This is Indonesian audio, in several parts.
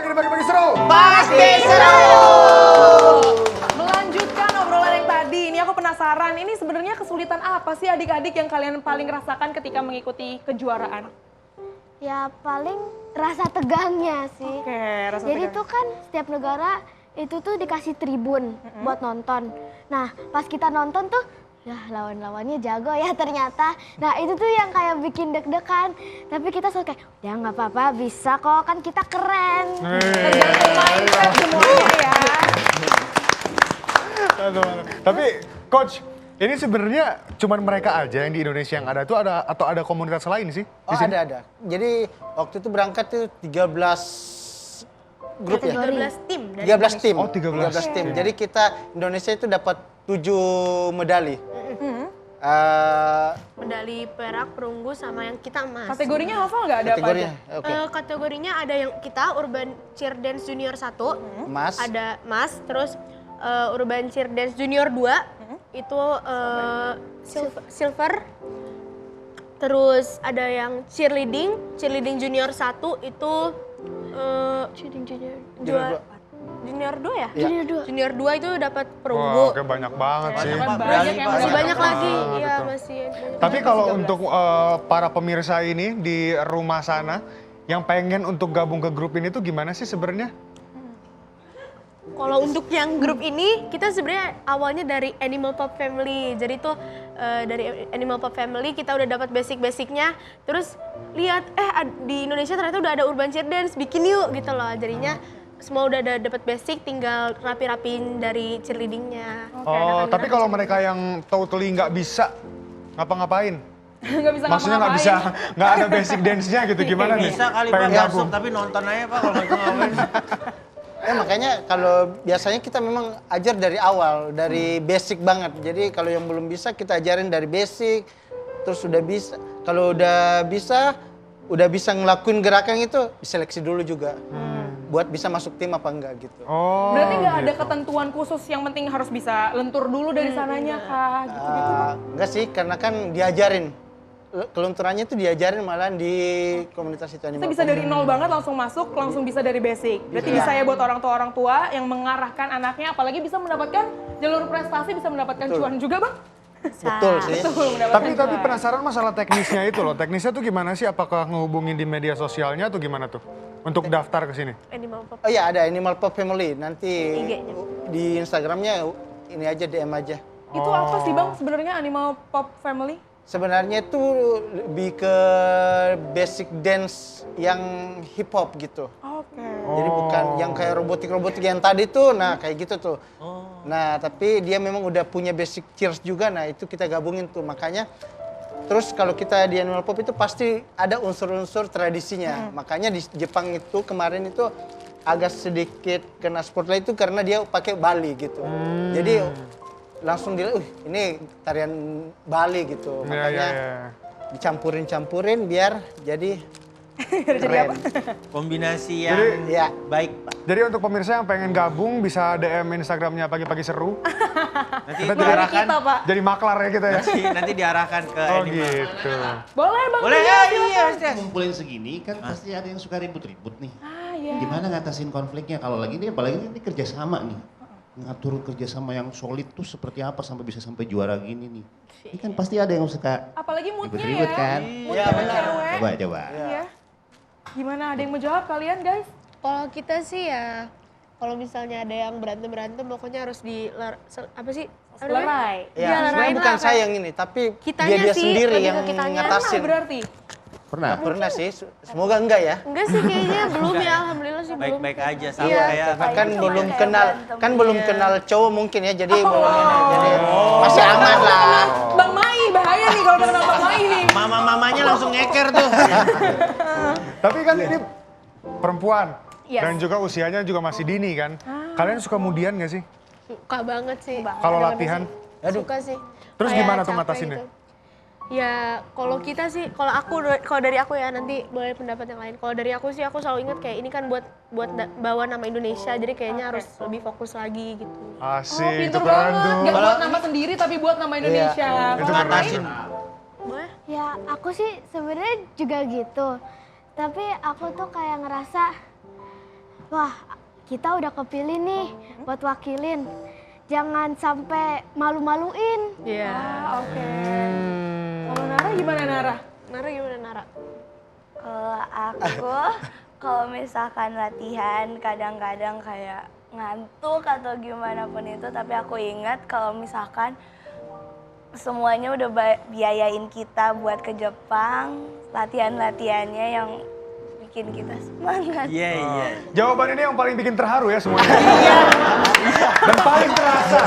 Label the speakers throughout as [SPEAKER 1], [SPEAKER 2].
[SPEAKER 1] lagi di Pagi-Pagi Seru.
[SPEAKER 2] Pasti seru.
[SPEAKER 3] Melanjutkan obrolan yang tadi, ini aku penasaran, ini sebenarnya kesulitan apa sih adik-adik yang kalian paling rasakan ketika mengikuti kejuaraan?
[SPEAKER 4] Ya paling rasa tegangnya sih.
[SPEAKER 3] Oke, rasa
[SPEAKER 4] Jadi
[SPEAKER 3] tegang.
[SPEAKER 4] tuh kan setiap negara itu tuh dikasih tribun buat nonton. Nah pas kita nonton tuh, ya lawan-lawannya jago ya ternyata. Nah itu tuh yang kayak bikin deg-degan. Tapi kita selalu kayak, ya nggak apa-apa bisa kok, kan kita keren.
[SPEAKER 3] Tergantung mindset semuanya ya.
[SPEAKER 1] Tapi Coach, ini sebenarnya cuman mereka aja yang di Indonesia yang ada tuh atau ada komunitas lain sih?
[SPEAKER 2] Oh
[SPEAKER 1] di sini?
[SPEAKER 2] ada. Jadi waktu itu berangkat tuh 13 grup ya?
[SPEAKER 4] 13
[SPEAKER 5] tim dari
[SPEAKER 2] 13 tim.
[SPEAKER 1] Oh, 13
[SPEAKER 2] tim.
[SPEAKER 1] tim.
[SPEAKER 2] Jadi kita Indonesia itu dapat 7 medali.
[SPEAKER 5] medali perak, perunggu sama yang kita emas.
[SPEAKER 3] Kategorinya hafal nggak ada
[SPEAKER 2] Kategorinya,
[SPEAKER 3] apa aja?
[SPEAKER 2] oke.
[SPEAKER 5] Kategorinya ada yang kita Urban Cheer Dance Junior 1,
[SPEAKER 2] Emas.
[SPEAKER 5] ada emas, terus Urban Cheer Dance Junior 2 itu silver. Terus ada yang cheerleading Junior 1 itu Junior 2 ya?
[SPEAKER 2] Iya.
[SPEAKER 5] Junior 2 itu dapat
[SPEAKER 1] Wah,
[SPEAKER 5] perunggu.
[SPEAKER 1] oke, banyak banget sih.
[SPEAKER 3] Banyak yang
[SPEAKER 5] Masih banyak lagi,
[SPEAKER 1] Ah,
[SPEAKER 5] iya
[SPEAKER 1] betul.
[SPEAKER 5] masih.
[SPEAKER 1] Tapi kalau untuk para pemirsa ini di rumah sana yang pengen untuk gabung ke grup ini tuh gimana sih sebenarnya?
[SPEAKER 5] Kalau untuk yang grup ini, kita sebenarnya awalnya dari Animal Pop Family. Jadi tuh dari Animal Pop Family kita udah dapat basic-basicnya. Terus lihat, di Indonesia ternyata udah ada Urban Cheer Dance, bikin yuk gitu loh. Jadinya semua udah ada dapat basic, tinggal rapi-rapiin dari cheerleadingnya.
[SPEAKER 1] Oh, tapi kalau mereka yang totally nggak bisa ngapa-ngapain?
[SPEAKER 3] Nggak bisa
[SPEAKER 1] Maksudnya nggak bisa, nggak ada basic dance-nya gitu, gimana nih?
[SPEAKER 6] Bisa kali
[SPEAKER 1] Pengen
[SPEAKER 6] Pak
[SPEAKER 1] gabung.
[SPEAKER 6] masuk tapi nonton aja Pak kalau nggak ngapain.
[SPEAKER 2] Makanya kalau biasanya kita memang ajar dari awal, dari basic banget. Jadi kalau yang belum bisa kita ajarin dari basic, terus udah bisa. Kalau udah bisa ngelakuin gerakan itu, diseleksi dulu juga. Buat bisa masuk tim apa enggak gitu.
[SPEAKER 1] Oh,
[SPEAKER 3] Berarti nggak ada
[SPEAKER 1] gitu.
[SPEAKER 3] ketentuan khusus yang penting harus bisa lentur dulu dari sananya kah? Gitu-gitu.
[SPEAKER 2] Enggak sih, karena kan diajarin. Kelunturannya itu diajarin malahan di komunitas itu
[SPEAKER 3] Kita
[SPEAKER 2] animal.
[SPEAKER 3] bisa dari nol banget langsung masuk, langsung bisa dari basic. Berarti bisa ya buat orang tua yang mengarahkan anaknya, apalagi bisa mendapatkan jalur prestasi, bisa mendapatkan
[SPEAKER 2] Betul.
[SPEAKER 3] cuan juga bang.
[SPEAKER 2] Betul sih.
[SPEAKER 3] Betul, mendapatkan
[SPEAKER 1] Tapi
[SPEAKER 3] cuan.
[SPEAKER 1] penasaran masalah teknisnya itu loh. Teknisnya tuh gimana sih? Apakah ngehubungin di media sosialnya atau gimana tuh? Untuk daftar ke sini?
[SPEAKER 5] Animal Pop.
[SPEAKER 2] Oh iya ada Animal Pop Family. Nanti
[SPEAKER 5] IG-nya.
[SPEAKER 2] di Instagramnya ini aja DM aja.
[SPEAKER 3] Itu apa sih bang sebenarnya Animal Pop Family?
[SPEAKER 2] Sebenarnya itu lebih ke basic dance yang hip hop gitu.
[SPEAKER 3] Oke.
[SPEAKER 2] Jadi bukan yang kayak robotik-robotik yang tadi tuh, nah kayak gitu tuh. Nah tapi dia memang udah punya basic cheers juga, nah itu kita gabungin tuh. Makanya terus kalau kita di Animal Pop itu pasti ada unsur-unsur tradisinya. Makanya di Jepang itu kemarin itu agak sedikit kena spotlight itu karena dia pakai Bali gitu. Jadi langsung dilihat, ini tarian Bali gitu.
[SPEAKER 1] Iya,
[SPEAKER 2] Makanya
[SPEAKER 1] iya, iya.
[SPEAKER 2] dicampurin biar jadi keren.
[SPEAKER 6] Kombinasi yang
[SPEAKER 2] Ya.
[SPEAKER 6] baik Pak.
[SPEAKER 1] Jadi untuk pemirsa yang pengen gabung bisa DM Instagramnya Pagi-Pagi Seru.
[SPEAKER 6] Nanti
[SPEAKER 1] Kita
[SPEAKER 6] diarahkan,
[SPEAKER 3] Kita pak.
[SPEAKER 1] Jadi maklar ya kita ya.
[SPEAKER 6] nanti diarahkan ke
[SPEAKER 1] Oh
[SPEAKER 6] animal.
[SPEAKER 1] gitu.
[SPEAKER 3] Boleh bang.
[SPEAKER 6] Boleh
[SPEAKER 3] Ria,
[SPEAKER 6] ya,
[SPEAKER 3] silakan.
[SPEAKER 6] iya. Stres.
[SPEAKER 7] Ngumpulin segini kan pasti ada yang suka ribut-ribut nih.
[SPEAKER 3] Ah ya.
[SPEAKER 7] Gimana ngatasin konfliknya kalau lagi ini apalagi ini kerjasama nih. Ngatur kerjasama yang solid tuh seperti apa sampai bisa sampai juara gini nih. Ini kan pasti ada yang suka
[SPEAKER 3] Apalagi moodnya
[SPEAKER 7] ribut-ribut
[SPEAKER 3] ya.
[SPEAKER 7] kan.
[SPEAKER 3] Moodnya cewek.
[SPEAKER 7] Coba.
[SPEAKER 3] Iya. Gimana ada yang mau jawab kalian guys?
[SPEAKER 5] Kalau kita sih ya, kalau misalnya ada yang berantem pokoknya harus apa sih? Apa namanya?
[SPEAKER 3] Lerai.
[SPEAKER 2] Ya,
[SPEAKER 5] Iya,
[SPEAKER 2] sebenarnya
[SPEAKER 5] lerain
[SPEAKER 2] bukan
[SPEAKER 5] lah,
[SPEAKER 2] saya
[SPEAKER 5] kayak-
[SPEAKER 2] yang ini, tapi
[SPEAKER 5] Kitanya
[SPEAKER 2] dia
[SPEAKER 5] sih,
[SPEAKER 2] sendiri
[SPEAKER 5] lebih
[SPEAKER 2] yang
[SPEAKER 5] ke kitanya.
[SPEAKER 2] ngatasin.
[SPEAKER 3] Berarti.
[SPEAKER 7] Pernah?
[SPEAKER 2] Pernah sih, semoga enggak ya.
[SPEAKER 5] Enggak sih kayaknya belum ya, alhamdulillah sih belum.
[SPEAKER 6] Baik-baik aja sama
[SPEAKER 5] Iya.
[SPEAKER 6] kayak
[SPEAKER 2] Kan belum kenal, kan belum kenal cowok mungkin ya, jadi
[SPEAKER 3] Oh.
[SPEAKER 2] belum ini, jadi masih aman lah.
[SPEAKER 3] Bang Mai bahaya nih kalau kenal Bang Mai nih.
[SPEAKER 6] mama-mamanya langsung ngeker tuh.
[SPEAKER 1] Tapi kan ini perempuan.
[SPEAKER 3] Yes.
[SPEAKER 1] Dan juga usianya juga masih dini kan. Kalian suka mudian gak sih?
[SPEAKER 5] Suka banget sih.
[SPEAKER 1] Kalau latihan?
[SPEAKER 5] Suka sih.
[SPEAKER 1] Terus
[SPEAKER 5] Kayak
[SPEAKER 1] gimana tuh
[SPEAKER 5] capek
[SPEAKER 1] ngatasinnya?
[SPEAKER 5] gitu. Ya kalau kita sih, kalau dari aku ya nanti boleh pendapat yang lain. Kalau dari aku sih aku selalu ingat kayak ini kan buat bawa nama Indonesia, jadi kayaknya harus lebih fokus lagi gitu.
[SPEAKER 1] Asik,
[SPEAKER 3] Oh pintur
[SPEAKER 1] itu keren
[SPEAKER 3] banget.
[SPEAKER 1] tuh.
[SPEAKER 3] Gak buat nama sendiri tapi buat nama Indonesia.
[SPEAKER 1] Itu
[SPEAKER 3] Kalau
[SPEAKER 1] keren
[SPEAKER 3] lain,
[SPEAKER 1] sih.
[SPEAKER 5] Boleh?
[SPEAKER 4] Ya aku sih sebenarnya juga gitu. Tapi aku tuh kayak ngerasa wah kita udah kepilih nih buat wakilin. Jangan sampai malu-maluin.
[SPEAKER 5] Iya.
[SPEAKER 3] Oke. Kalau Nara gimana Nara?
[SPEAKER 5] Nara gimana Nara?
[SPEAKER 8] Kalau aku, kalau misalkan latihan kadang-kadang kayak ngantuk atau gimana pun itu, tapi aku ingat kalau misalkan semuanya udah biayain kita buat ke Jepang, latihan-latihannya yang bikin kita semangat.
[SPEAKER 6] Iya, iya.
[SPEAKER 1] Jawaban ini yang paling bikin terharu ya semuanya. Dan paling terasa.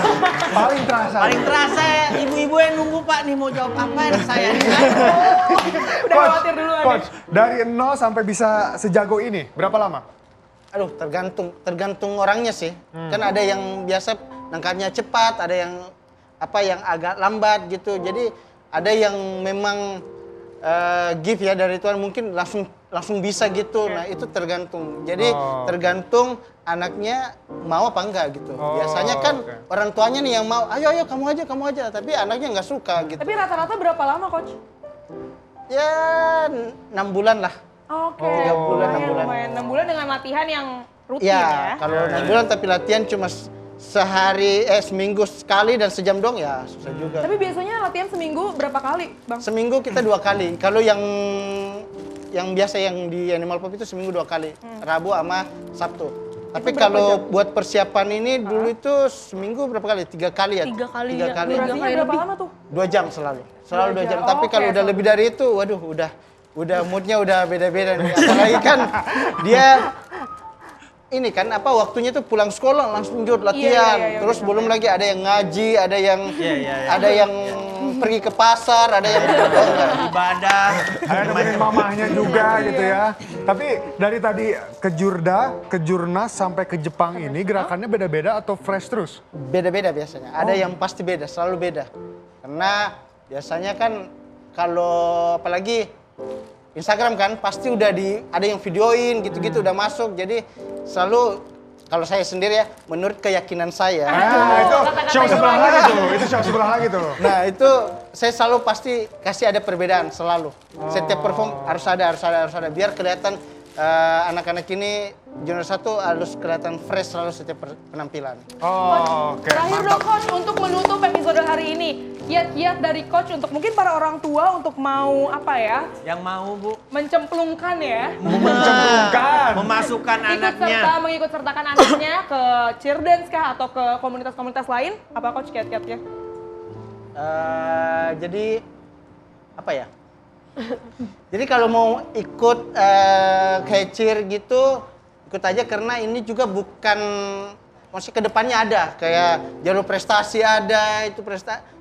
[SPEAKER 1] Paling terasa.
[SPEAKER 6] Paling terasa ya, ibu-ibu yang nunggu Pak nih mau jawab apa anak saya nih.
[SPEAKER 3] Udah khawatir duluan
[SPEAKER 1] Coach, dari 0 sampai bisa sejago ini, berapa lama?
[SPEAKER 2] Aduh, tergantung orangnya sih. Kan ada yang biasa nangkapnya cepat, ada yang yang agak lambat gitu. Jadi ada yang memang gift ya dari Tuhan, mungkin langsung bisa gitu. Nah, itu tergantung. Jadi tergantung anaknya mau apa enggak gitu. Biasanya kan orang tuanya nih yang mau, ayo kamu aja, tapi anaknya nggak suka gitu.
[SPEAKER 3] Tapi rata-rata berapa lama Coach?
[SPEAKER 2] Ya 6 bulan lah.
[SPEAKER 3] Oke.
[SPEAKER 2] 3 bulan, 6 bulan.
[SPEAKER 3] Lumayan. 6 bulan dengan latihan yang rutin
[SPEAKER 2] Iya,
[SPEAKER 3] ya.
[SPEAKER 2] kalau 6 bulan tapi latihan cuma seminggu sekali dan sejam dong ya susah juga.
[SPEAKER 3] Tapi biasanya latihan seminggu berapa kali, Bang?
[SPEAKER 2] Seminggu kita 2 kali. Kalau yang biasa yang di Animal Pop itu seminggu 2 kali, Rabu sama Sabtu. Tapi kalau buat persiapan ini dulu itu seminggu berapa kali? 3 kali ya?
[SPEAKER 5] 3 kali
[SPEAKER 2] Tiga
[SPEAKER 5] ya.
[SPEAKER 2] kali.
[SPEAKER 3] Durasinya berapa lama tuh?
[SPEAKER 2] 2 jam selalu. Selalu 2 jam.
[SPEAKER 3] jam.
[SPEAKER 2] Tapi
[SPEAKER 3] Oke,
[SPEAKER 2] kalau udah
[SPEAKER 3] selalu.
[SPEAKER 2] lebih dari itu, waduh udah moodnya udah beda-beda nih. Apalagi kan dia ini kan waktunya tuh pulang sekolah langsung jod latihan.
[SPEAKER 3] Iya,
[SPEAKER 2] Terus belum lagi ada yang ngaji, ada yang
[SPEAKER 6] Iya.
[SPEAKER 2] ada yang pergi ke pasar, ada yang
[SPEAKER 6] Ibadah.
[SPEAKER 1] Ada nemenin mamahnya juga gitu ya. Tapi dari tadi ke Jurda, ke Jurnas sampai ke Jepang ini gerakannya beda-beda atau fresh terus?
[SPEAKER 2] beda-beda biasanya. Ada yang pasti beda, selalu beda. Karena biasanya kan kalau apalagi Instagram kan pasti udah ada yang videoin gitu-gitu udah masuk. Jadi selalu kalau saya sendiri ya menurut keyakinan saya.
[SPEAKER 1] Itu show sebelah lagi tuh. Itu show sebelah lagi tuh.
[SPEAKER 2] Nah, itu saya selalu pasti kasih ada perbedaan selalu. Setiap perform harus ada biar kelihatan anak-anak ini juara 1 harus kelihatan fresh selalu setiap penampilan.
[SPEAKER 1] Oke,
[SPEAKER 3] Terakhir
[SPEAKER 1] mantap.
[SPEAKER 3] dong Coach untuk menutup episode hari ini. Kiat-kiat dari Coach untuk mungkin para orang tua untuk mau
[SPEAKER 6] Yang mau Bu,
[SPEAKER 3] mencemplungkan ya.
[SPEAKER 1] Mencemplungkan.
[SPEAKER 6] memasukkan anaknya.
[SPEAKER 3] Mengikut sertakan anaknya ke cheerdance kah atau ke komunitas-komunitas lain? Apa Coach kiat-kiatnya?
[SPEAKER 2] Jadi Jadi kalau mau ikut kayak cheer gitu, ikut aja karena ini juga bukan, maksudnya kedepannya ada kayak jalur prestasi ada, itu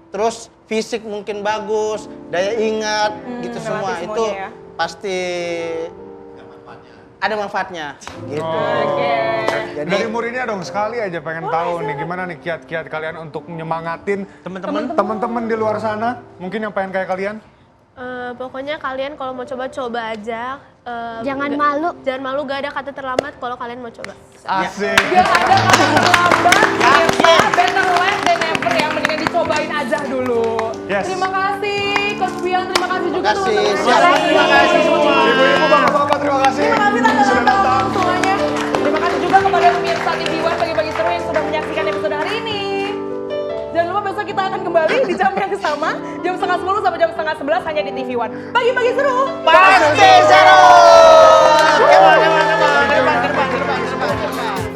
[SPEAKER 2] terus fisik mungkin bagus, daya ingat gitu semua
[SPEAKER 3] relatif
[SPEAKER 2] itu
[SPEAKER 3] semuanya ya.
[SPEAKER 2] pasti ada manfaatnya gitu.
[SPEAKER 3] Oke.
[SPEAKER 2] Jadi
[SPEAKER 1] Dari Murinia dong sekali aja pengen tahu nih gimana nih kiat-kiat kalian untuk nyemangatin teman-teman di luar sana, mungkin yang pengen kayak kalian.
[SPEAKER 5] Pokoknya kalian kalau mau coba aja.
[SPEAKER 4] Jangan malu.
[SPEAKER 5] Jangan malu, gak ada kata terlambat kalau kalian mau coba.
[SPEAKER 1] Asik.
[SPEAKER 3] Gak ada kata terlambat, never, better late than never ya. Mendingan dicobain aja dulu.
[SPEAKER 1] Yes.
[SPEAKER 3] Terima kasih Coach Bian, terima kasih juga
[SPEAKER 2] Terima kasih.
[SPEAKER 3] teman-teman.
[SPEAKER 2] Terima kasih semua.
[SPEAKER 1] Ibu-ibu, bapak-bapak, terima kasih.
[SPEAKER 3] Terima kasih
[SPEAKER 1] Sudah
[SPEAKER 3] tante-tante
[SPEAKER 1] datang.
[SPEAKER 3] semuanya. Terima kasih juga kepada pemirsa TV One Pagi-Pagi Seru yang sudah menyaksikan episode hari ini. Jangan lupa besok kita akan kembali di jam yang sama, jam 10:30 sampai jam 10:30 hanya di TV One. Pagi-pagi seru.
[SPEAKER 6] Pasti